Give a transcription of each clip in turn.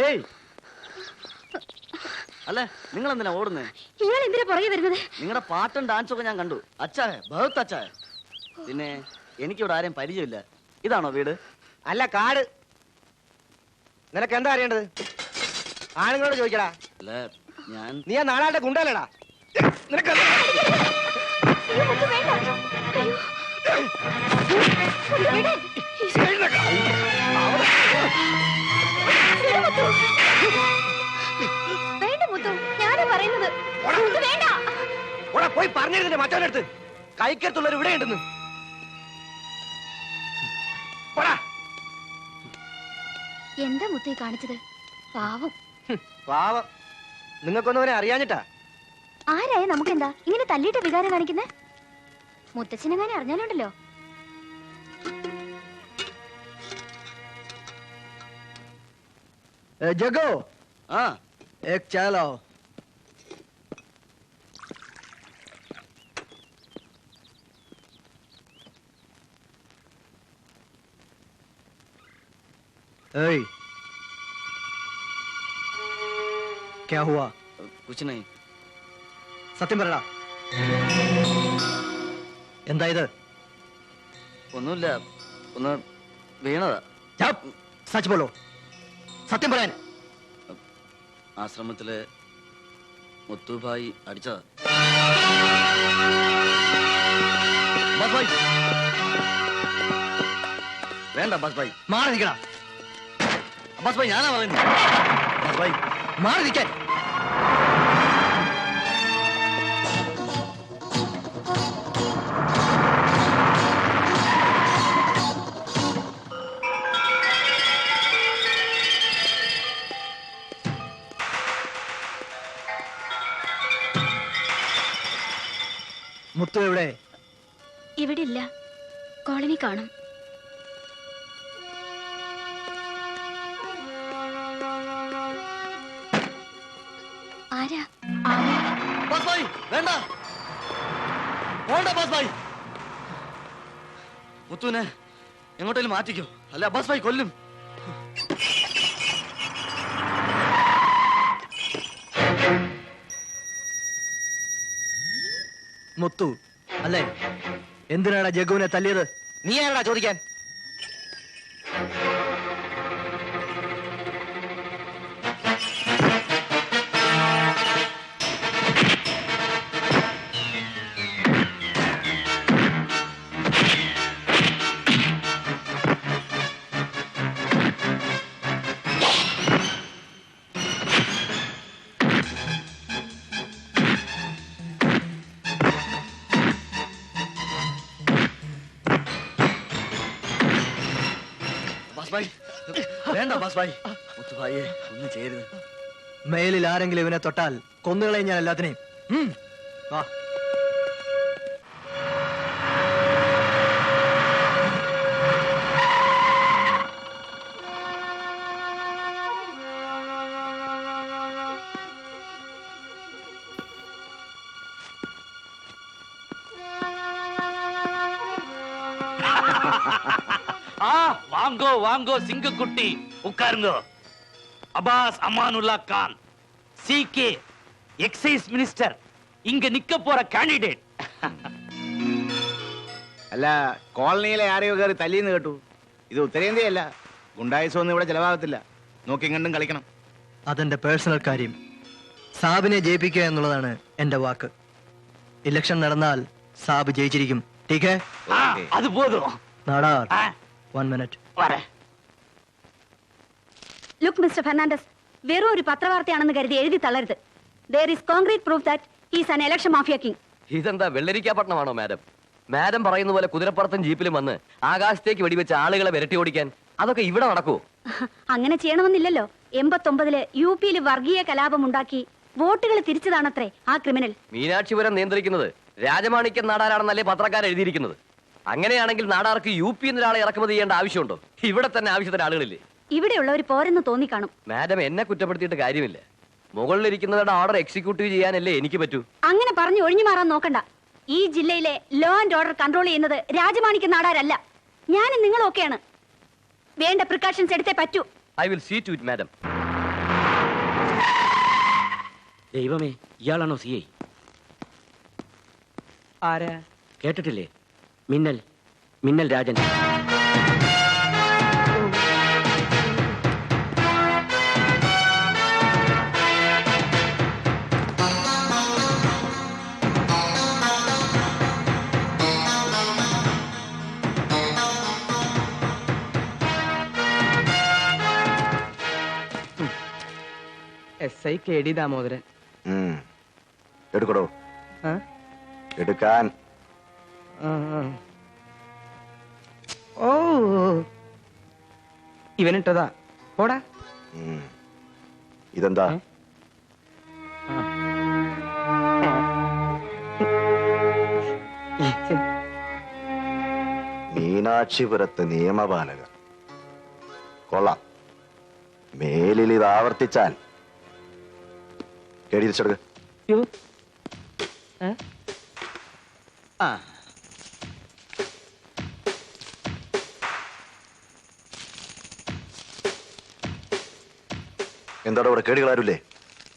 ഏയ് അല്ല നിങ്ങൾ എന്തിനാ ഓടുന്നേ? ഇയാൾ എന്തിനാ പുറകെ വരുന്നത്? നിങ്ങളുടെ പാട്ടും ഡാൻസും ഒക്കെ ഞാൻ കണ്ടു. അച്ഛാ ബഹുത്ത് അച്ഛാ. പിന്നെ എനിക്കിവിടെ ആരെയും പരിചയമില്ല. ഇതാണോ വീട്? അല്ല, കാട്. നിനക്ക് എന്താ അറിയേണ്ടത്? ആണുങ്ങളോട് ചോദിക്കടാ. അല്ല ഞാൻ നീ ആ നാളാളുടെ ഗുണ്ടല്ലടാ. നിനക്ക് പോയി പറഞ്ഞിരുന്നില്ല മറ്റവനടുത്ത്. കൈക്കത്തുള്ളവർ ഇവിടെ ഉണ്ടെന്ന്. എന്താ മുത്തേ കാണിച്ചത്? പാവം. പാവം. നിങ്ങൾക്കൊന്നും അവനെ അറിയാഞ്ഞിട്ടാ. ആരായ നമുക്കെന്താ ഇങ്ങനെ തല്ലിയിട്ട് വികാരം കാണിക്കുന്നേ? മുത്തച്ഛനെങ്ങനെ അറിഞ്ഞാലുണ്ടല്ലോ. ജഗോ, एक चाय लाओ. क्या हुआ? कुछ नहीं. സത്യം പറയടാ. എന്താ ഇത്? ഒന്നുമില്ല, ഒന്ന് വീണതാ. സച്ച് ബോളോ, സത്യം പറയാൻ. ആശ്രമത്തില് മുത്തുഭായി അടിച്ചതാ. വേണ്ട ബസ് ഭായി, മാറി നിൽക്കടാ. ബസ് ഭായി ഞാനാ പറയുന്നത്. ബസ് ഭായി മാറി നിൽക്കാൻ. മുത്തു എവിടെ? ഇവിടെ ഇല്ല, കോളനി കാണും. ആരാ? ബസ് ഭായി വേണ്ട, വേണ്ട ബസ് ഭായി. മുത്തുവിനെ എങ്ങോട്ടേലും മാറ്റിക്കോ, അല്ല ബസ് ഭായി കൊല്ലും. മുത്തു അല്ലേ? എന്തിനാടാ ജഗുവിനെ തല്ലിയത്? നീ ആരാടാ ചോദിക്കാൻ? വേണ്ട ബസ് ഭായി, മുത്തുഭായിയെ ഒന്നും ചെയ്യരുത്. മേലിൽ ആരെങ്കിലും ഇവനെ തൊട്ടാൽ കൊന്നുകളയും ഞാൻ എല്ലാത്തിനെയും. വാ. வாங்கோ வாங்கோ சிங்கக்குட்டி, உட்காருங்க. அபாஸ் அமானுல்லா கான், சிகே எக்ஸைஸ் மினிஸ்டர், இங்க நிக்க போற കാൻഡിഡേറ്റ്. അല്ല, കോളനിയിലെ ആരെയോ കയറി തല്ലിന്ന് കേട്ടു. ഇത് ഉത്തരേന്ത്യയല്ല, ഗുണ്ടായുസൊന്നും ഇവിടെ ചെലവാകത്തില്ല. നോക്കി കണ്ടും കളിക്കണം. അതെന്റെ പേഴ്സണൽ കാര്യം. സാബിനെ ജയിപ്പിക്കുക എന്നുള്ളതാണ് എന്റെ വാക്ക്. ഇലക്ഷൻ നടന്നാൽ സാബ് ജയിച്ചിരിക്കും. ടീക്കേ? അത് പോതും. Nadar, 1 minute. Look mister Fernandes, വെറും ഒരു പത്രവാർത്തയാണെന്ന് കരുതി എഴുതി തള്ളരുത്. There is concrete proof that he is an election mafia king. ഇതെന്താ വെള്ളരിക്കാപട്ടണമാണോ മാഡം? മാഡം പറയുന്ന പോലെ കുതിരപ്പുറത്തും ജീപ്പിലും വന്ന് ആകാശത്തേക്ക് വെടിവെച്ച് ആളുകളെ വിരട്ടി ഓടിക്കാൻ അതൊക്കെ ഇവിടെ നടക്കുവോ? അങ്ങനെ ചെയ്യണമെന്നില്ലല്ലോ. 89-ല് UP-യിൽ വർഗീയ കലാപം ഉണ്ടാക്കി വോട്ടുകൾ തിരിച്ചതാണത്രേ ആ ക്രിമിനൽ. മീനാക്ഷിപുരം നിയന്ത്രിക്കുന്നത് രാജമാണിക്യം നാടാരാണെന്നല്ലേ പത്രക്കാർ എഴുതിയിരിക്കുന്നത്. അങ്ങനെയാണെങ്കിൽ നാടാർക്ക് UP ഒരാളെ ഇറക്കുമതി ചെയ്യേണ്ട ആവശ്യമുണ്ടോ? ഇവിടെ തന്നെ ആവശ്യത്തിന് ആളുകളില്ലേ? ഇവിടെയുള്ളവർ പോരെന്ന് തോന്നിക്കാണും. മാഡം എന്നെ കുറ്റപ്പെടുത്തിയിട്ട് കാര്യമില്ല. മുകളിലിരിക്കുന്നവരുടെ ഓർഡർ എക്സിക്യൂട്ടീവ് ചെയ്യാനല്ലേ എനിക്ക് പറ്റൂ. അങ്ങനെ പറഞ്ഞു ഒഴിഞ്ഞു മാറാൻ നോക്കണ്ട. ഈ ജില്ലയിലെ ലോ ആൻഡ് ഓർഡർ കൺട്രോൾ ചെയ്യുന്നത് രാജമാണിക്യ നാടാരല്ല, ഞാനും നിങ്ങളൊക്കെയാണ്. വേണ്ട പ്രിക്കോഷൻസ് എടുത്തേ പറ്റൂ. I will see to it, madam. ദൈവമേ, ഇയാളാണോ സി ഐ? ആരാ? കേട്ടിട്ടില്ലേ? മിന്നൽ, മിന്നൽ രാജൻ. SI KD Damodaran. എടുക്കടോ. ആ? എടുക്കാൻ. ആ, ആ. ഓ, ഇവനിട്ടതാ. പോടാ. ഇതെന്താ? മീനാക്ഷിപുരത്ത് നിയമപാലക. കൊള്ളാം. മേലിൽ ഇത് ആവർത്തിച്ചാൽ കേടിച്ചെടുക്ക. ആ, എന്താടോ ഇവിടെ കേടുകളാരുല്ലേ?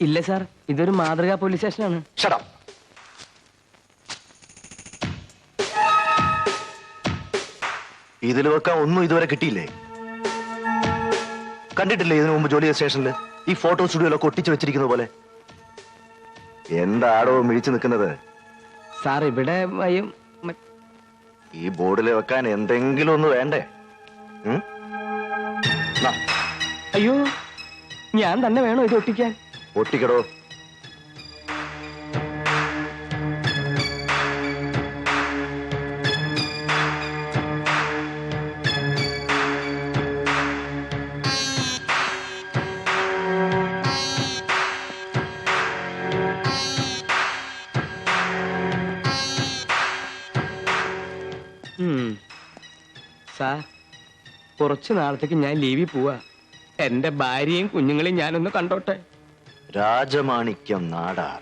ഇല്ല സാർ, ഇതൊരു മാതൃകാ പോലീസ് സ്റ്റേഷനാണ്. Shut up. ഇതിൽ വെക്കാൻ ഒന്നും ഇതുവരെ കിട്ടിയില്ലേ? കണ്ടിട്ടില്ലേ ഇതിനു മുമ്പ് ജോലി ചെയ്ത സ്റ്റേഷനിൽ ഈ ഫോട്ടോ സ്റ്റുഡിയോയിലൊക്കെ ഒട്ടിച്ചു വെച്ചിരിക്കുന്നത് പോലെ? എന്താടോ മിഴിച്ചു നിൽക്കുന്നത്? സാർ ഇവിടെ ഈ ബോർഡിൽ വെക്കാൻ എന്തെങ്കിലും ഒന്ന് വേണ്ടേ? നാ, അയ്യോ, ഞാൻ തന്നെ വേണോ ഇത് ഒട്ടിക്കാൻ? ഒട്ടിക്കടോ. സാർ, കുറച്ചു നാളത്തേക്ക് ഞാൻ ലീവിൽ പോവാ. എന്റെ ഭാര്യയും കുഞ്ഞുങ്ങളെയും ഞാനൊന്ന് കണ്ടോട്ടെ. രാജമാണിക്യം നാടാർ.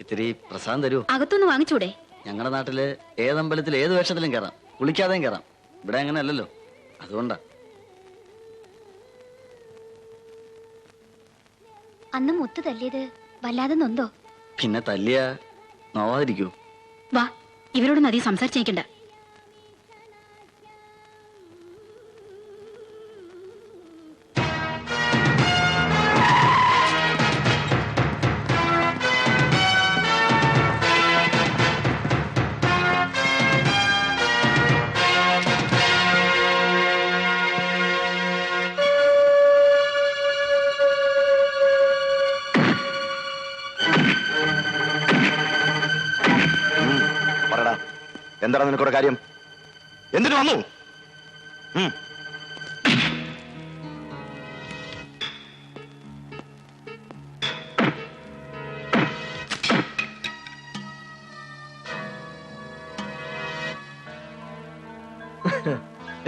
ഇത്തിരി പ്രസാദം തരൂ. അകത്തൊന്ന് വാങ്ങിച്ചൂടെ? ഞങ്ങളുടെ നാട്ടില് ഏതമ്പലത്തിൽ ഏത് വേഷത്തിലും കയറാം, കുളിക്കാതെയും കയറാം. ഇവിടെ അങ്ങനെ അല്ലല്ലോ, അതുകൊണ്ടാ. അന്ന് മുത്ത് തല്ലിയത് വല്ലാതെ നൊന്തോ? പിന്നെ തല്ലിയ നോവാതിരിക്കൂ. വാ, ഇവരോടൊന്നും അധികം സംസാരിച്ചേക്കണ്ട. എന്താണ് നിനക്കൊരു കാര്യം? എന്തിനു വന്നു?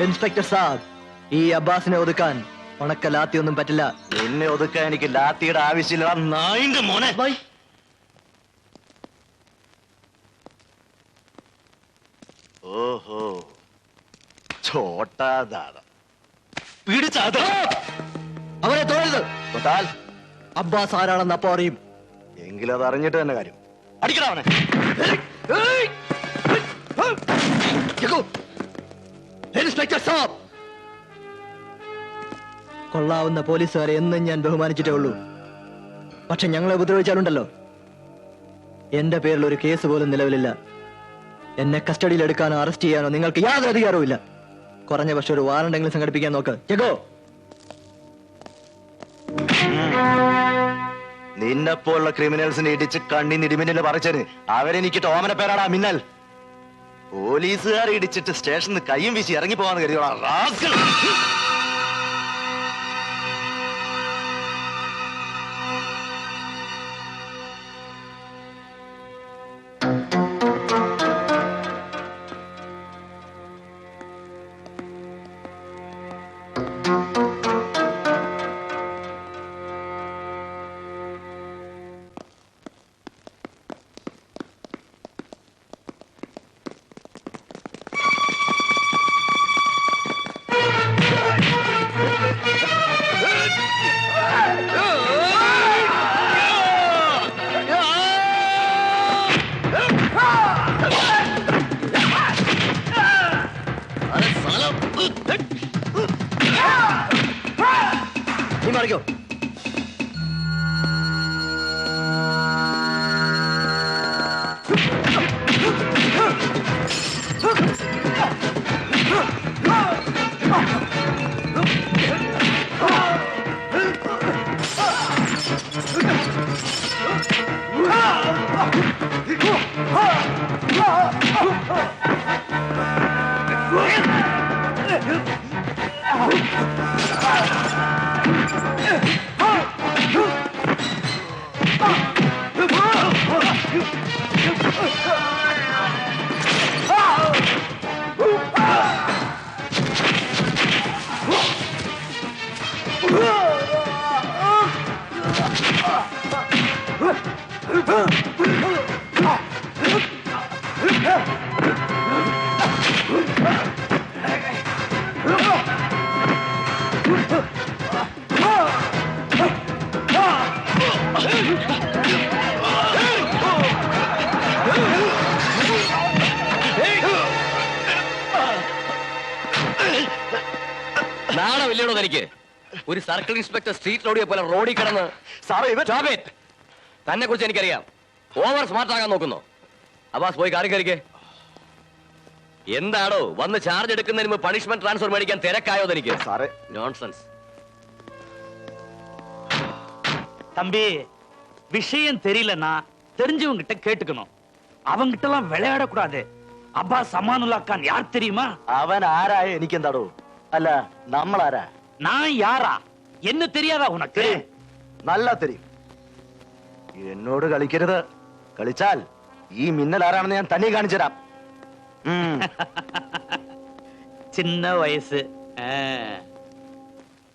ഇൻസ്പെക്ടർ സാബ്, ഈ അബ്ബാസിനെ ഒതുക്കാൻ ഉണക്ക ലാത്തിയൊന്നും പറ്റില്ല. നിന്നെ ഒതുക്കാൻ എനിക്ക് ലാത്തിയുടെ ആവശ്യമില്ല. നായിന്റെ മോനെ. ഓഹോ, ചോട്ടാദാദ പിടിച്ചാത. അവരെ തോന്നരുത്. തൊട്ടാൽ അബ്ബാസ് ആരാണെന്ന് അപ്പൊ അറിയും. എങ്കിലും അത് അറിഞ്ഞിട്ട് തന്നെ കാര്യം. അടിക്കടാ അവനെ. ഇൻസ്പെക്ടർ സാബ്, കൊള്ളാവുന്ന പോലീസുകാരെ എന്നും ഞാൻ ബഹുമാനിച്ചിട്ടേ ഉള്ളൂ. പക്ഷെ ഞങ്ങളെ ഉപദ്രവിച്ചാലുണ്ടല്ലോ, എന്റെ പേരിൽ ഒരു കേസ് പോലും നിലവിലില്ല. എന്നെ കസ്റ്റഡിയിൽ എടുക്കാനോ അറസ്റ്റ് ചെയ്യാനോ നിങ്ങൾക്ക് യാതൊരു അധികാരവും ഇല്ല. കുറഞ്ഞ പക്ഷെ ഒരു വാറണ്ടെങ്കിലും സംഘടിപ്പിക്കാൻ നോക്ക്. ജഗോ, നിന്നെപ്പോലുള്ള ക്രിമിനൽസിനെ ഇടിച്ച് കണ്ണിന് ഇടിമിന്നല് പറിച്ചതിന് അവരെനിക്കിട്ട് ഓമന പേരാടാ മിന്നൽ. പോലീസുകാരെ ഇടിച്ചിട്ട് സ്റ്റേഷനിൽ കയ്യും വീശി ഇറങ്ങി പോവാന്ന് കരുതിയോടാ റാസ്കൽ. മാറിക്കോ. നാണമില്ലടോ തനിക്ക്? ഒരു സർക്കിൾ ഇൻസ്പെക്ടർ സ്ട്രീറ്റ് റോഡിയെ പോലെ റോഡിൽ കിടന്ന് സാറേ ഇവൻ തന്നെ കുറിച്ച് എനിക്കറിയാം. ഓവർ സ്മാർട്ട് ആകാൻ നോക്കുന്നു. അബ്ബാസ് പോയി കാറി കയറിക്കേ. എന്താണോ വന്ന് ചാർജ് എടുക്കുന്നതിന് മുമ്പ് പണിഷ്മെന്റ് ട്രാൻസ്ഫർ മേടിക്കാൻ തിരക്കായോ തനിക്ക്? സാറേ നോൺസെൻസ്. தம்பி விஷயம் தெரியலன்னா தெரிஞ்சவங்க கிட்ட கேட்டுக்கணும். அவங்க கிட்ட எல்லாம் விளையாடக்கூடாது. அப்பாஸ் அமானுல்லா கான் யார் தெரியுமா? അവൻ ആരായ എനിക്കെന്താടോ? അല്ല നമ്മളാരാ? நான் யாரா? என்ன தெரியாதா உனக்கு? നല്ല തെരിയും. എന്നോട് കളിക്കരുത്. കളിച്ചാൽ ഈ മിന്നൽ ആരാണെന്ന് ഞാൻ തന്നെ കാണിച്ചു തരാം. சின்ன வயசு